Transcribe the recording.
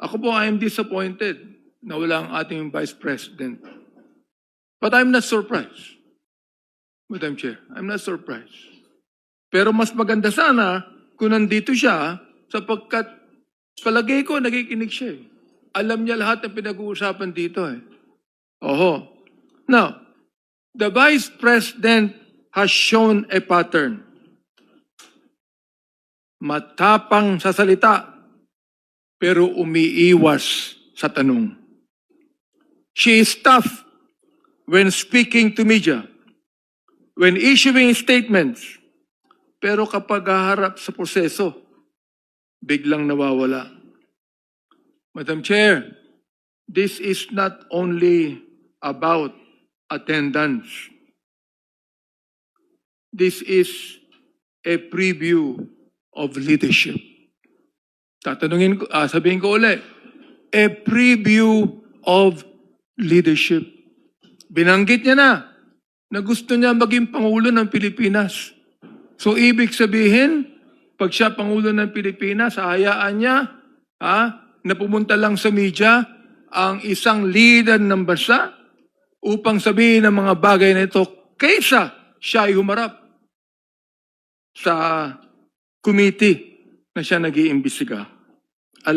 Ako po, I am disappointed na wala ang ating Vice President. But I'm not surprised, Madam Chair. I'm not surprised. Pero mas maganda sana kung nandito siya sapagkat palagay ko nakikinig siya. Alam niya lahat ng pinag-uusapan dito. Oho. Now, the Vice President has shown a pattern. Matapang sa salita, pero umiiwas sa tanong. She is tough when speaking to media, when issuing statements, pero kapag haharap sa proseso, biglang nawawala. Madam Chair, this is not only about attendance. This is a preview of leadership. Sabihin ko ulit, a preview of leadership. Binanggit niya na gusto niya maging Pangulo ng Pilipinas. So, ibig sabihin, pag siya Pangulo ng Pilipinas, hayaan niya na pumunta lang sa media ang isang leader ng bansa upang sabihin ng mga bagay na ito kaysa siya ay humarap sa committee na siya nag-iimbestiga.